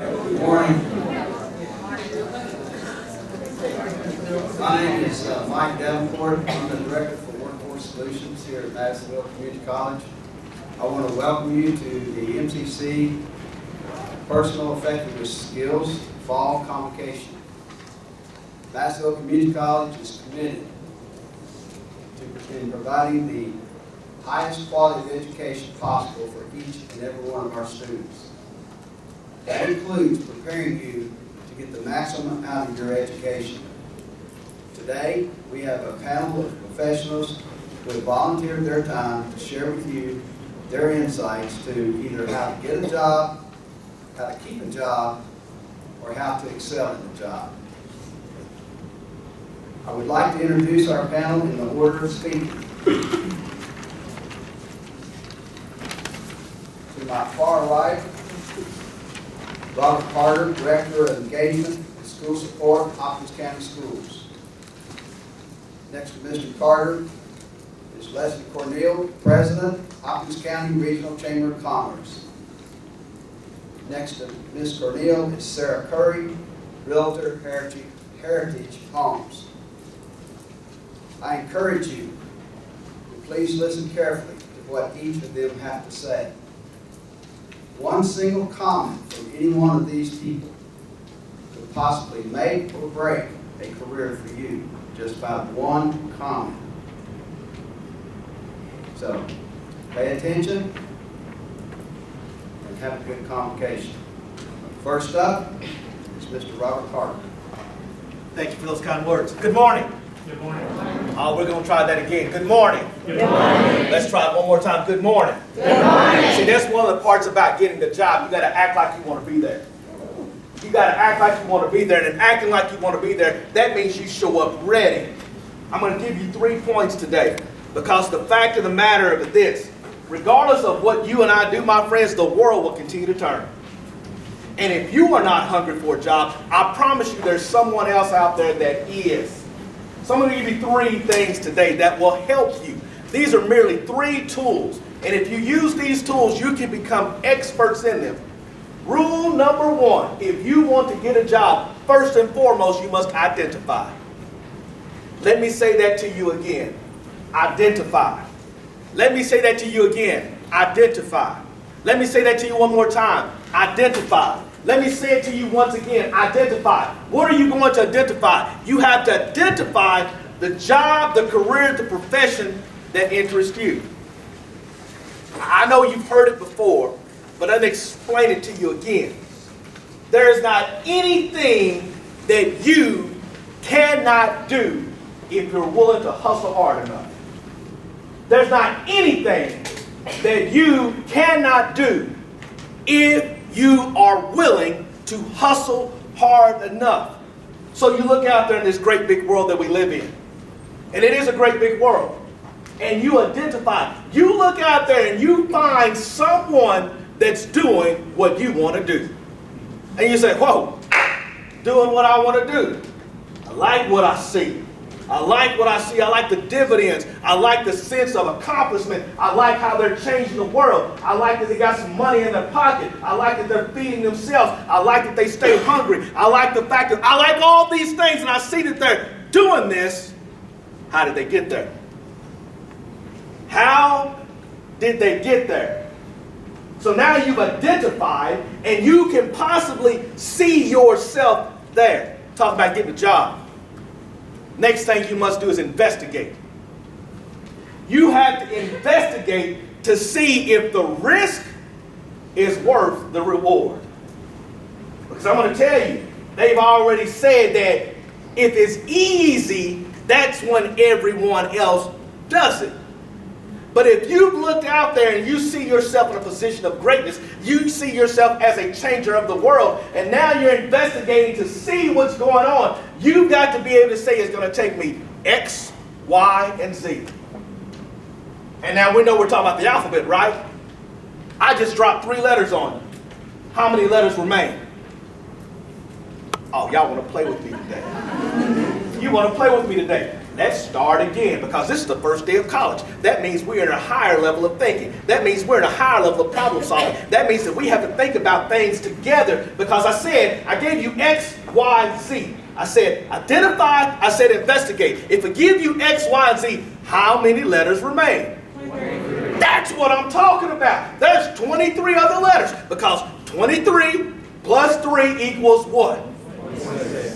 Good morning. My name is Mike Davenport. I'm the Director for Workforce Solutions here at Madisonville Community College. I want to welcome you to the MCC Personal Effectiveness Skills Fall Convocation. Madisonville Community College is committed to providing the highest quality of education possible for each and every one of our students. That includes preparing you to get the maximum out of your education. Today, we have a panel of professionals who have volunteered their time to share with you their insights to either how to get a job, how to keep a job, or how to excel in the job. I would like to introduce our panel in the order of speaking. To my far right, Robert Carter, Director of Engagement and School Support, Hopkins County Schools. Next to Mr. Carter is Leslie Curneal, President, Hopkins County Regional Chamber of Commerce. Next to Ms. Curneal is Sarah Curry, Realtor, Heritage Homes. I encourage you to please listen carefully to what each of them have to say. One single comment from any one of these people could possibly make or break a career for you. Just by one comment. So, pay attention and have a good convocation. First up is Mr. Robert Carter. Thank you for those kind words. Good morning. Good morning. We're going to try that again. Good morning. Good morning. Let's try it one more time. Good morning. Good morning. See, that's one of the parts about getting the job. You got to act like you want to be there. You got to act like you want to be there, and acting like you want to be there, that means you show up ready. I'm going to give you 3 points today, because the fact of the matter is this: regardless of what you and I do, my friends, the world will continue to turn. And if you are not hungry for a job, I promise you there's someone else out there that is. So I'm going to give you 3 things today that will help you. These are merely 3 tools. And if you use these tools, you can become experts in them. Rule number 1, if you want to get a job, first and foremost, you must identify. Let me say that to you again. Identify. Let me say that to you again. Identify. Let me say that to you one more time. Identify. Let me say it to you once again. Identify. What are you going to identify? You have to identify the job, the career, the profession that interests you. I know you've heard it before, but let me explain it to you again. There is not anything that you cannot do if you're willing to hustle hard enough. There's not anything that you cannot do if you are willing to hustle hard enough. So you look out there in this great big world that we live in. And it is a great big world. And you identify. You look out there and you find someone that's doing what you want to do. And you say, whoa, doing what I want to do. I like what I see. I like what I see. I like the dividends. I like the sense of accomplishment. I like how they're changing the world. I like that they got some money in their pocket. I like that they're feeding themselves. I like that they stay hungry. I like the fact that I like all these things, and I see that they're doing this. How did they get there? How did they get there? So now you've identified, and you can possibly see yourself there. Talk about getting a job. Next thing you must do is investigate. You have to investigate to see if the risk is worth the reward. Because I'm going to tell you, they've already said that if it's easy, that's when everyone else does it. But if you've looked out there and you see yourself in a position of greatness, you see yourself as a changer of the world, and now you're investigating to see what's going on, you've got to be able to say it's going to take me X, Y, and Z. And now we know we're talking about the alphabet, right? I just dropped 3 letters on you. How many letters remain? Oh, y'all want to play with me today. You want to play with me today. Let's start again, because this is the first day of college. That means we're in a higher level of thinking. That means we're in a higher level of problem solving. That means that we have to think about things together, because I gave you X, Y, Z. I said identify, I said investigate. If I give you X, Y, and Z, how many letters remain? 23. That's what I'm talking about. There's 23 other letters, because 23 plus 3 equals what?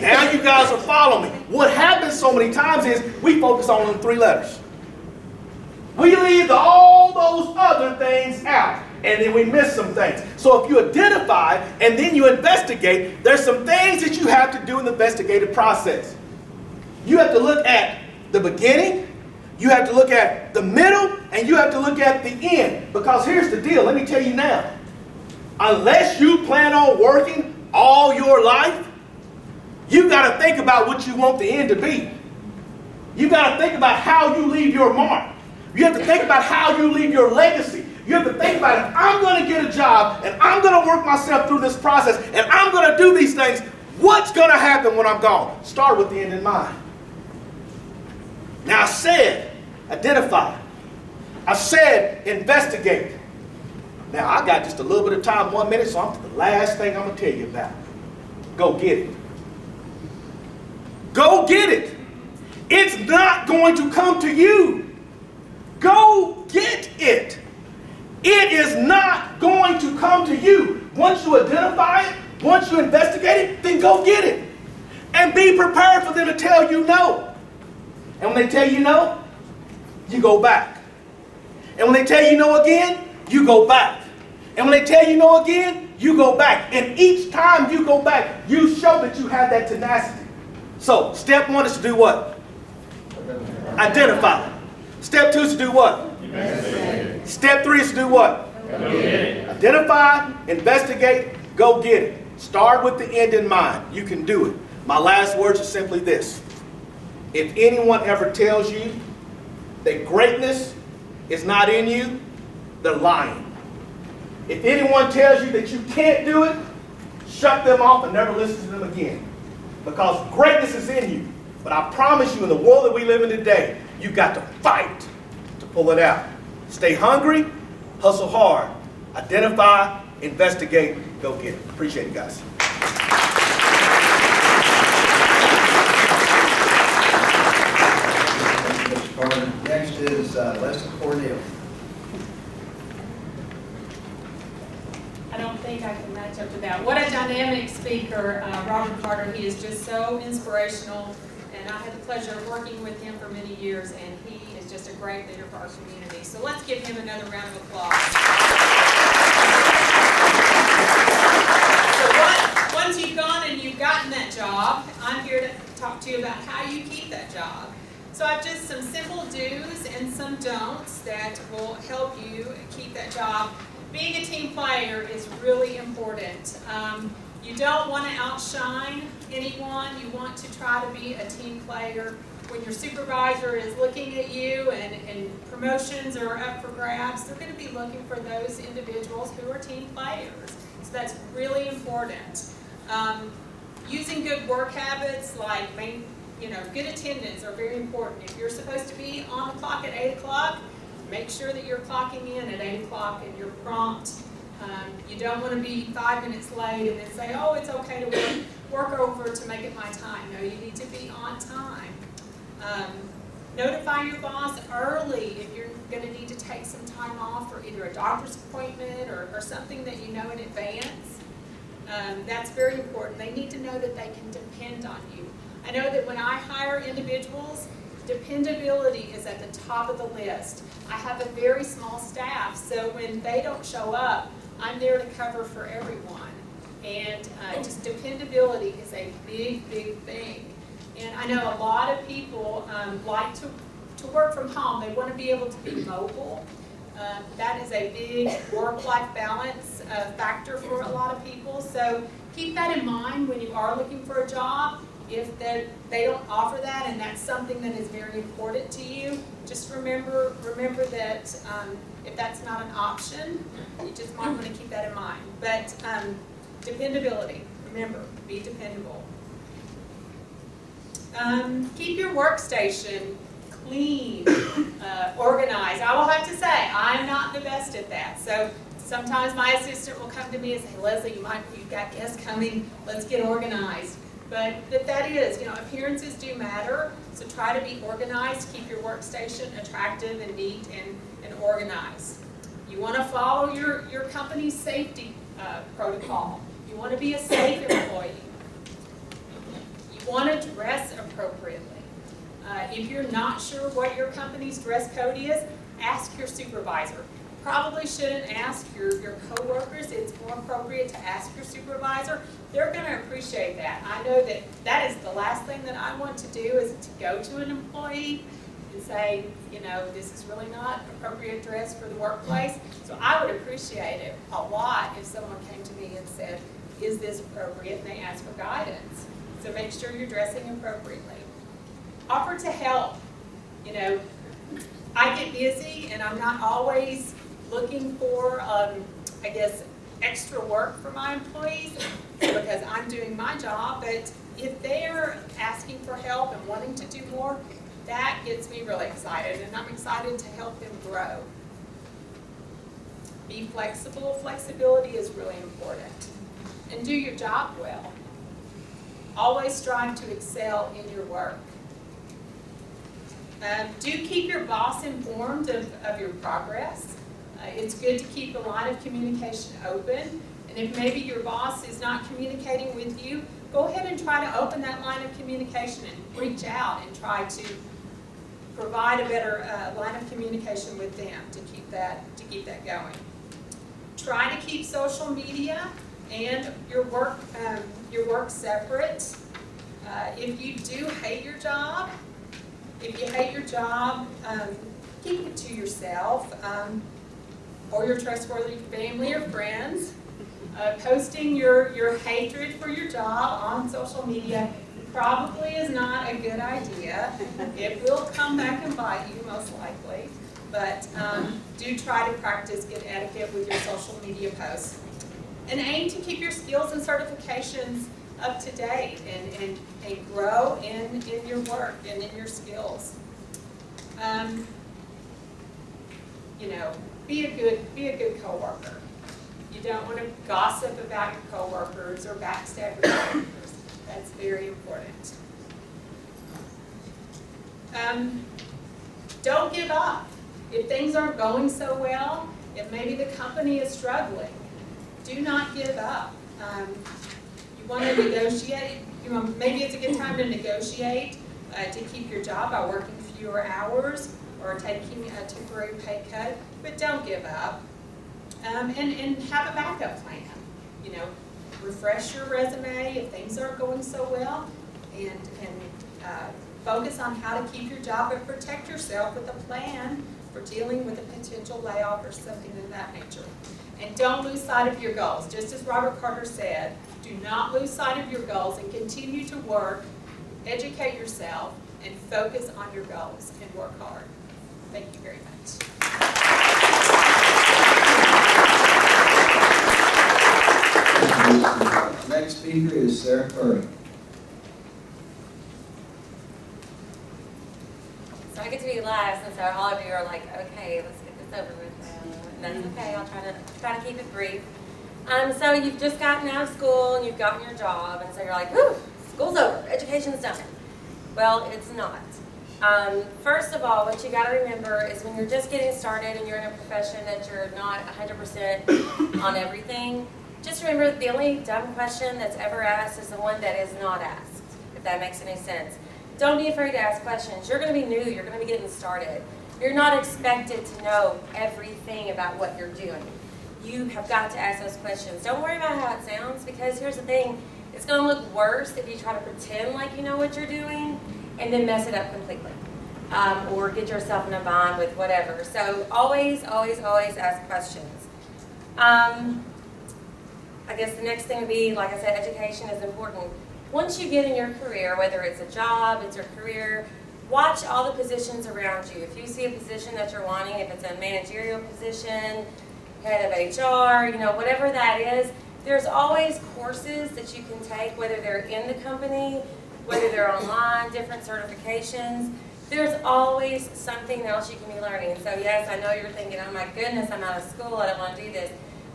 Now you guys are following me. What happens so many times is we focus on them 3 letters. We leave all those other things out, and then we miss some things. So if you identify and then you investigate, there's some things that you have to do in the investigative process. You have to look at the beginning, you have to look at the middle, and you have to look at the end. Because here's the deal, let me tell you now. Unless you plan on working all your life, you got to think about what you want the end to be. You got to think about how you leave your mark. You have to think about how you leave your legacy. You have to think about, if I'm going to get a job and I'm going to work myself through this process and I'm going to do these things, what's going to happen when I'm gone? Start with the end in mind. Now I said identify. I said investigate. Now I got just a little bit of time, 1 minute, so the last thing I'm going to tell you about. Go get it. Go get it. It's not going to come to you. Go get it. It is not going to come to you. Once you identify it, once you investigate it, then go get it. And be prepared for them to tell you no. And when they tell you no, you go back. And when they tell you no again, you go back. And when they tell you no again, you go back. And each time you go back, you show that you have that tenacity. So, step 1 is to do what? Identify. Step 2 is to do what? Investigate. Step 3 is to do what? Identify, investigate, go get it. Start with the end in mind. You can do it. My last words are simply this. If anyone ever tells you that greatness is not in you, they're lying. If anyone tells you that you can't do it, shut them off and never listen to them again. Because greatness is in you. But I promise you, in the world that we live in today, you've got to fight to pull it out. Stay hungry, hustle hard, identify, investigate, go get it. Appreciate it, guys. Mr. Carter. Next is Leslie Curneal. I don't think I can match up to that. What a dynamic speaker, Robert Carter. He is just so inspirational, and I had the pleasure of working with him for many years, and he is just a great leader for our community. So let's give him another round of applause. So once you've gone and you've gotten that job, I'm here to talk to you about how you keep that job. So I've just some simple do's and some don'ts that will help you keep that job. Being a team player is really important. You don't want to outshine anyone. You want to try to be a team player. When your supervisor is looking at you and promotions are up for grabs, they're going to be looking for those individuals who are team players. So that's really important. Using good work habits like good attendance are very important. If you're supposed to be on the clock at 8 o'clock, make sure that you're clocking in at 8 o'clock and you're prompt. You don't want to be 5 minutes late and then say, oh, it's okay to work over to make it my time. No, you need to be on time. Notify your boss early if you're going to need to take some time off for either a doctor's appointment or something that you know in advance. That's very important. They need to know that they can depend on you. I know that when I hire individuals, dependability is at the top of the list. I have a very small staff, so when they don't show up, I'm there to cover for everyone. And just dependability is a big, big thing. And I know a lot of people like to work from home. They want to be able to be mobile. That is a big work-life balance factor for a lot of people. So keep that in mind when you are looking for a job. If they don't offer that and that's something that is very important to you, just remember that if that's not an option, you just might want to keep that in mind. But dependability, remember, be dependable. Keep your workstation clean, organized. I will have to say, I'm not the best at that. So sometimes my assistant will come to me and say, Leslie, you've got guests coming, let's get organized. But that is, appearances do matter, so try to be organized, keep your workstation attractive and neat and organized. You want to follow your company's safety protocol. You want to be a safe employee. You want to dress appropriately. If you're not sure what your company's dress code is, ask your supervisor. Probably shouldn't ask your coworkers. It's more appropriate to ask your supervisor. They're going to appreciate that. I know that is the last thing that I want to do is to go to an employee and say, this is really not appropriate dress for the workplace. So I would appreciate it a lot if someone came to me and said, is this appropriate? And they ask for guidance. So make sure you're dressing appropriately. Offer to help. I get busy and I'm not always looking for, extra work for my employees because I'm doing my job. But if they're asking for help and wanting to do more, that gets me really excited, and I'm excited to help them grow. Be flexible. Flexibility is really important. And do your job well. Always strive to excel in your work. Do keep your boss informed of your progress. It's good to keep the line of communication open. And if maybe your boss is not communicating with you, go ahead and try to open that line of communication and reach out and try to provide a better line of communication with them to keep that going. Try to keep social media and your work separate. If you do hate your job, keep it to yourself or your trustworthy family or friends. Posting your hatred for your job on social media probably is not a good idea. It will come back and bite you most likely, but do try to practice good etiquette with your social media posts. And aim to keep your skills and certifications up to date and grow in your work and in your skills. Be a good coworker. You don't want to gossip about your coworkers or backstab your coworkers. That's very important. Don't give up. If things aren't going so well, if maybe the company is struggling, do not give up. You want to negotiate. Maybe it's a good time to negotiate to keep your job by working fewer hours or taking a temporary pay cut, but don't give up. And have a backup plan. Refresh your resume if things aren't going so well, and focus on how to keep your job and protect yourself with a plan for dealing with a potential layoff or something of that nature. And don't lose sight of your goals. Just as Robert Carter said, do not lose sight of your goals and continue to work, educate yourself, and focus on your goals and work hard. Thank you very much. Next speaker is Sarah Curry. So I get to be live since all of you are like, okay, let's get this over with now. And that's okay, I'll try to keep it brief. So you've just gotten out of school and you've gotten your job, and so you're like, whew, school's over, education's done. Well, it's not. First of all, what you got to remember is when you're just getting started and you're in a profession that you're not 100% on everything, just remember the only dumb question that's ever asked is the one that is not asked, if that makes any sense. Don't be afraid to ask questions. You're going to be new. You're going to be getting started. You're not expected to know everything about what you're doing. You have got to ask those questions. Don't worry about how it sounds, because here's the thing. It's going to look worse if you try to pretend like you know what you're doing and then mess it up completely. Or get yourself in a bind with whatever. So always, always, always ask questions. I guess the next thing would be, like I said, education is important. Once you get in your career, whether it's a job, it's your career, watch all the positions around you. If you see a position that you're wanting, if it's a managerial position, head of HR, whatever that is, there's always courses that you can take, whether they're in the company, whether they're online, different certifications. There's always something else you can be learning. So yes, I know you're thinking, oh my goodness, I'm out of school, I don't want to do this.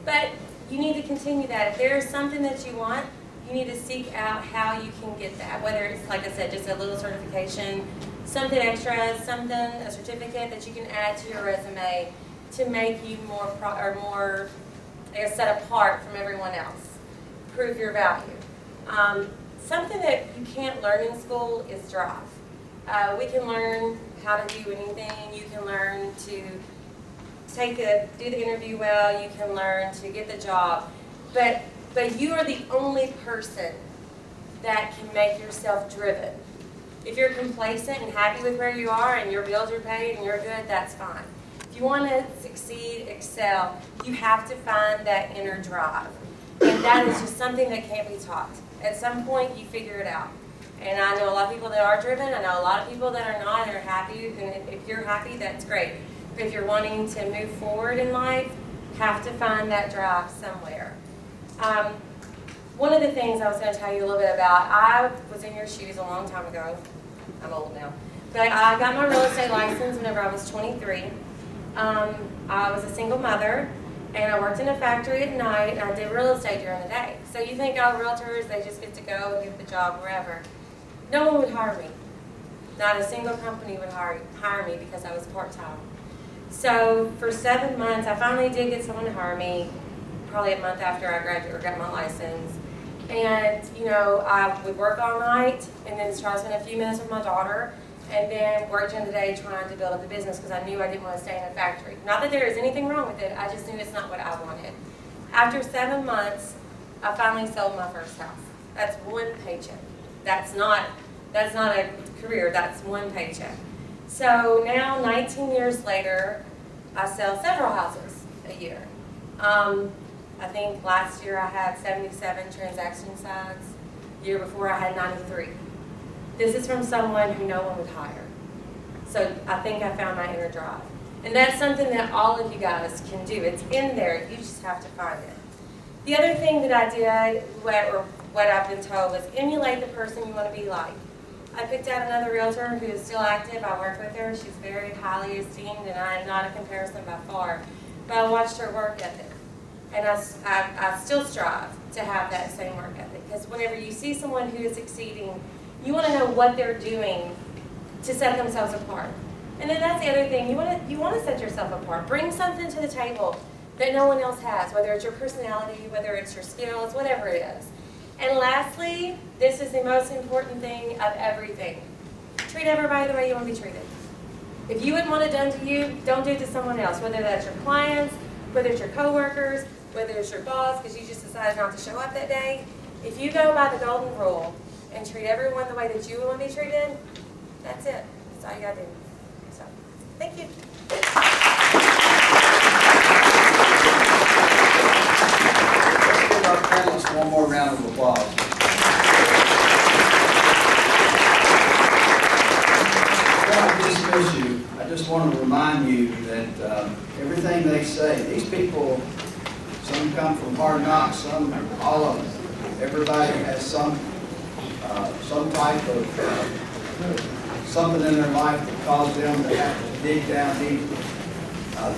But you need to continue that. If there's something that you want, you need to seek out how you can get that. Whether it's, like I said, just a little certification, something extra, a certificate that you can add to your resume to make you more set apart from everyone else. Prove your value. Something that you can't learn in school is drive. We can learn how to do anything. You can learn to do the interview well. You can learn to get the job. But you are the only person that can make yourself driven. If you're complacent and happy with where you are and your bills are paid and you're good, that's fine. If you want to succeed, excel, you have to find that inner drive. And that is just something that can't be taught. At some point, you figure it out. And I know a lot of people that are driven. I know a lot of people that are not and are happy. And if you're happy, that's great. But if you're wanting to move forward in life, have to find that drive somewhere. One of the things I was going to tell you a little bit about, I was in your shoes a long time ago. I'm old now. But I got my real estate license whenever I was 23. I was a single mother, and I worked in a factory at night, and I did real estate during the day. So you think, oh, realtors, they just get to go and get the job wherever. No one would hire me. Not a single company would hire me because I was part-time. So for 7 months, I finally did get someone to hire me, probably a month after I graduated or got my license. And, you know, I would work all night and then try to spend a few minutes with my daughter and then work during the day trying to build up the business because I knew I didn't want to stay in a factory. Not that there is anything wrong with it, I just knew it's not what I wanted. After 7 months, I finally sold my first house. That's one paycheck. That's not a career, that's one paycheck. So now, 19 years later, I sell several houses a year. I think last year I had 77 transaction sides. The year before I had 93. This is from someone who no one would hire. So I think I found my inner drive. And that's something that all of you guys can do. It's in there, you just have to find it. The other thing that I did, what I've been told, was emulate the person you want to be like. I picked out another realtor who is still active. I work with her. She's very highly esteemed, and I am not a comparison by far. But I watched her work ethic. And I still strive to have that same work ethic. Because whenever you see someone who is succeeding, you want to know what they're doing to set themselves apart. And then that's the other thing. You want to set yourself apart. Bring something to the table that no one else has, whether it's your personality, whether it's your skills, whatever it is. And lastly, this is the most important thing of everything. Treat everybody the way you want to be treated. If you wouldn't want it done to you, don't do it to someone else, whether that's your clients, whether it's your coworkers, whether it's your boss because you just decided not to show up that day. If you go by the golden rule and treat everyone the way that you want to be treated, that's it. That's all you got to do. So, thank you. Let's give our panelists one more round of applause. Before I dismiss you, I just want to remind you that everything they say, these people, some come from hard knocks, some, all of them. Everybody has some type of something in their life that caused them to have to dig down deep.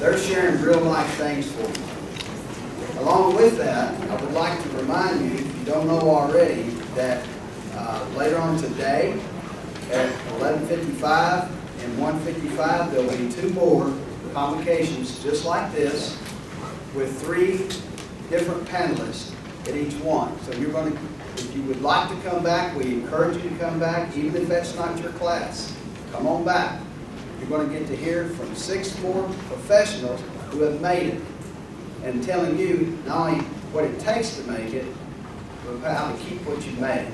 They're sharing real life things for you. Along with that, I would like to remind you, if you don't know already, that later on today at 11:55 and 1:55, there will be 2 more convocations just like this with 3 different panelists at each one. So you're going to, if you would like to come back, we encourage you to come back, even if that's not your class. Come on back. You're going to get to hear from 6 more professionals who have made it and telling you not only what it takes to make it, but how to keep what you made.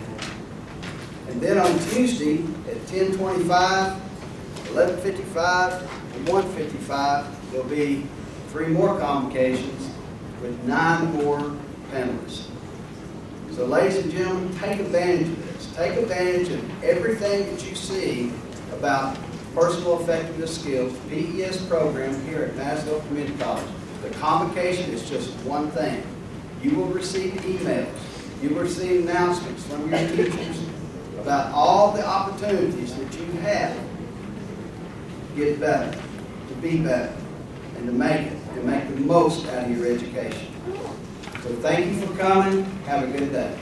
And then on Tuesday at 10:25, 11:55, and 1:55, there'll be 3 more convocations with 9 more panelists. So ladies and gentlemen, take advantage of this. Take advantage of everything that you see about personal effectiveness skills, PES program here at Nashville Community College. The convocation is just one thing. You will receive emails. You will receive announcements from your teachers about all the opportunities that you have to get better, to be better, and to make it, and make the most out of your education. So thank you for coming. Have a good day.